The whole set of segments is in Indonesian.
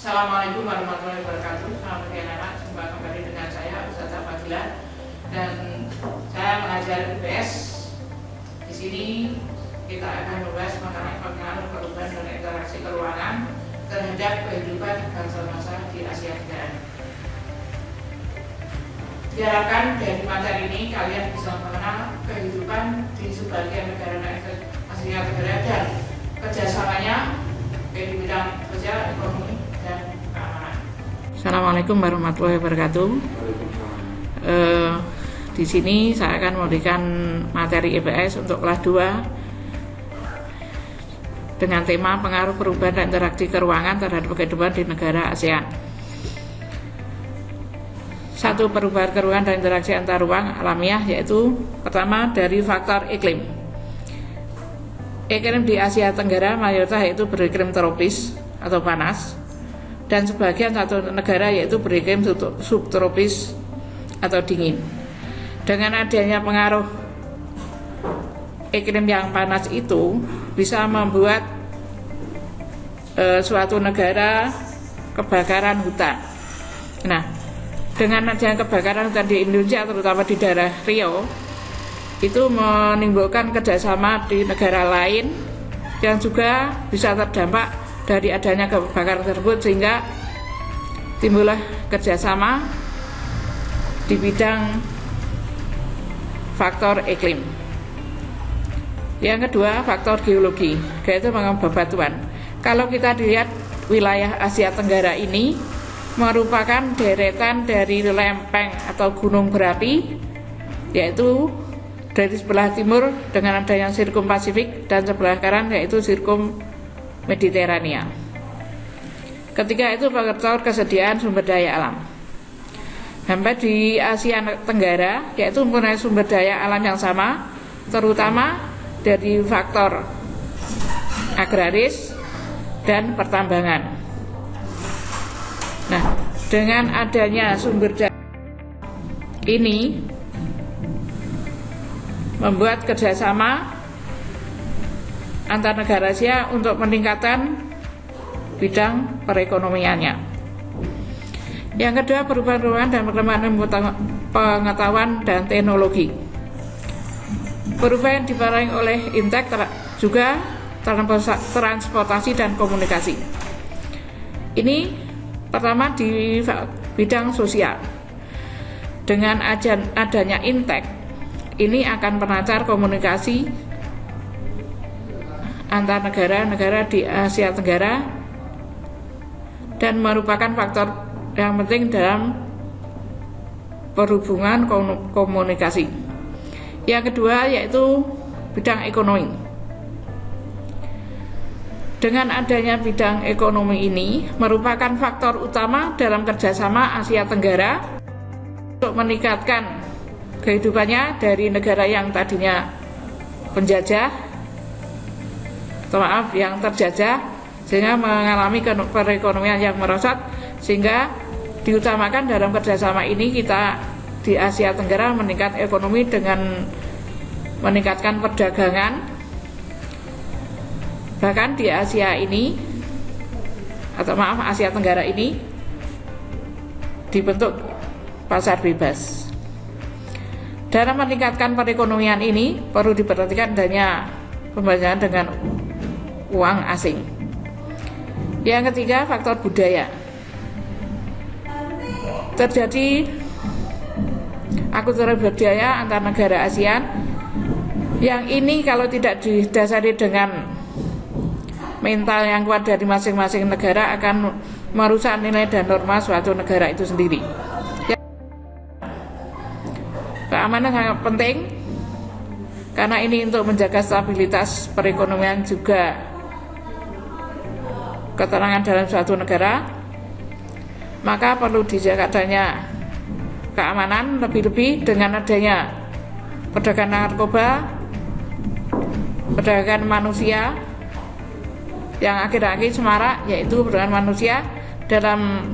Assalamualaikum warahmatullahi wabarakatuh. Selamat pagi anak-anak. Jumpa kembali dengan saya Ustazah Fadila dan saya mengajar IPS. Di sini kita akan membahas mengenai pengaruh perubahan dan interaksi keuangan terhadap kehidupan bangsa-bangsa di Asia Tenggara. Diharapkan dari materi ini kalian bisa mengenal kehidupan di sebagian negara Asia Tenggara dan kerjasamanya di bidang sosial, ekonomi, dan keamanan. Assalamualaikum warahmatullahi wabarakatuh. Di sini saya akan memberikan materi IPS untuk kelas 2 dengan tema pengaruh perubahan dan interaksi keuangan terhadap kehidupan di negara ASEAN. Satu, perubahan keuangan dan interaksi antar ruang alamiah, yaitu pertama dari faktor iklim. Iklim di Asia Tenggara mayoritas yaitu beriklim tropis atau panas, dan sebagian satu negara yaitu beriklim subtropis atau dingin. Dengan adanya pengaruh iklim yang panas itu bisa membuat suatu negara kebakaran hutan. Nah, dengan adanya kebakaran hutan di Indonesia, terutama di daerah Riau, itu menimbulkan kerjasama di negara lain yang juga bisa terdampak dari adanya kebakaran tersebut, sehingga timbullah kerjasama di bidang faktor iklim. Yang kedua, faktor geologi, yaitu bebatuan. Kalau kita dilihat wilayah Asia Tenggara ini merupakan deretan dari lempeng atau gunung berapi, yaitu dari sebelah timur dengan adanya sirkum Pasifik dan sebelah kanan yaitu sirkum Mediterania. Ketiga itu faktor kesediaan sumber daya alam. Sampai di Asia Tenggara yaitu mempunyai sumber daya alam yang sama, terutama dari faktor agraris dan pertambangan. Nah, dengan adanya sumber daya ini membuat kerjasama antar negara Asia untuk meningkatkan bidang perekonomiannya. Yang kedua, perubahan dan perkembangan pengetahuan dan teknologi. Perubahan dipengaruhi oleh intek juga transportasi dan komunikasi. Ini pertama di bidang sosial. Dengan adanya intek, ini akan melancar komunikasi antar negara-negara di Asia Tenggara dan merupakan faktor yang penting dalam perhubungan komunikasi. Yang kedua yaitu bidang ekonomi. Dengan adanya bidang ekonomi ini merupakan faktor utama dalam kerjasama Asia Tenggara untuk meningkatkan kehidupannya dari negara yang tadinya penjajah, yang terjajah, sehingga mengalami perekonomian yang merosot, sehingga diutamakan dalam kerjasama ini kita di Asia Tenggara meningkat ekonomi dengan meningkatkan perdagangan. Bahkan di Asia Tenggara ini dibentuk pasar bebas. Dalam meningkatkan perekonomian ini perlu diperhatikan adanya pembayaran dengan uang asing. Yang ketiga, faktor budaya. Terjadi akulturasi budaya antar negara ASEAN yang ini kalau tidak didasari dengan mental yang kuat dari masing-masing negara akan merusak nilai dan norma suatu negara itu sendiri. Keamanan sangat penting karena ini untuk menjaga stabilitas perekonomian juga keterangan dalam suatu negara, maka perlu dijaga adanya keamanan, lebih-lebih dengan adanya perdagangan narkoba, perdagangan manusia yang akhir-akhir semarak, yaitu perdagangan manusia dalam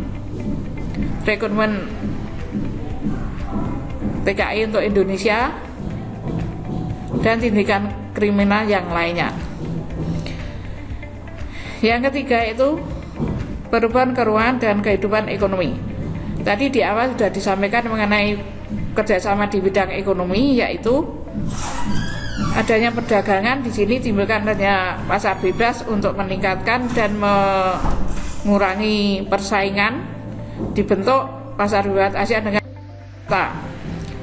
rekrutmen PKI untuk Indonesia dan tindakan kriminal yang lainnya. Yang ketiga itu perubahan keuangan dan kehidupan ekonomi. Tadi di awal sudah disampaikan mengenai kerjasama di bidang ekonomi, yaitu adanya perdagangan. Di sini timbulkan adanya pasar bebas untuk meningkatkan dan mengurangi persaingan. Dibentuk pasar bebas ASEAN dengan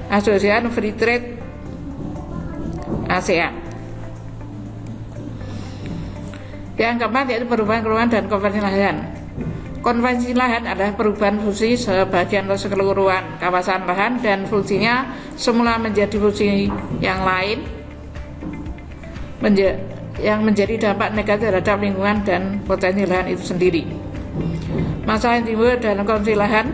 Asosiasi Free Trade ASEAN. Yang keempat yaitu perubahan keuangan dan konversi lahan. Konversi lahan adalah perubahan fungsi sebagian atau keseluruhan kawasan lahan dan fungsinya semula menjadi fungsi yang lain, yang menjadi dampak negatif terhadap lingkungan dan potensi lahan itu sendiri. Masalah yang timbul dalam konversi lahan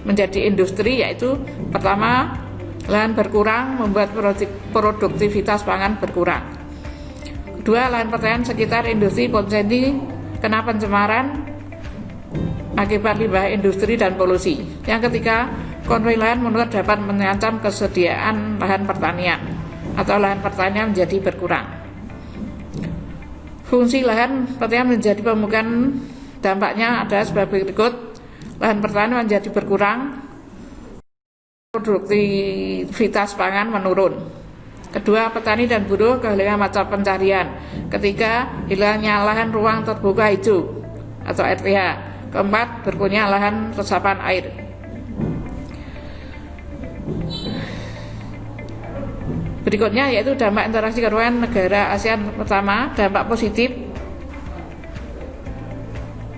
menjadi industri yaitu pertama, lahan berkurang membuat produktivitas pangan berkurang. Kedua, lahan pertanian sekitar industri potensi kena pencemaran akibat limbah industri dan polusi. Yang ketiga, konflik lahan menurut dapat mengancam kesediaan lahan pertanian atau lahan pertanian menjadi berkurang. Fungsi lahan pertanian menjadi pemukiman, dampaknya adalah sebagai berikut: lahan pertanian menjadi berkurang, produktivitas pangan menurun. Kedua, petani dan buruh kehilangan mata pencarian. Ketiga, hilangnya lahan ruang terbuka hijau atau RTH. Keempat, berkurangnya lahan resapan air. Berikutnya yaitu dampak interaksi keuangan negara ASEAN. Pertama, dampak positif.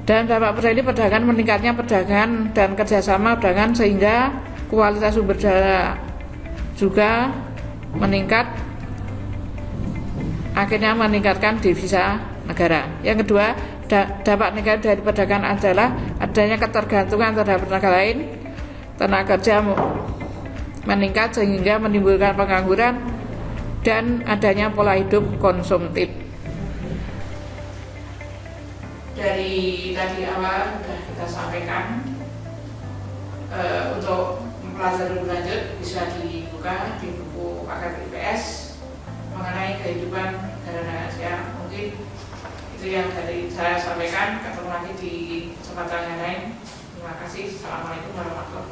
Dan dampak positif perdagangan, meningkatnya perdagangan dan kerjasama perdagangan sehingga kualitas sumber daya juga meningkat, akhirnya meningkatkan devisa negara. Yang kedua, dampak negatif dari perdagangan adalah adanya ketergantungan terhadap tenaga lain, tenaga kerja meningkat sehingga menimbulkan pengangguran dan adanya pola hidup konsumtif. Dari tadi awal sudah kita sampaikan, untuk mempelajari lebih lanjut bisa dibuka di buku paket IPS mengenai kehidupan negara ASEAN. Mungkin itu yang dari saya sampaikan. Ketemu lagi di kesempatan yang lain. Terima kasih. Assalamualaikum warahmatullahi wabarakatuh.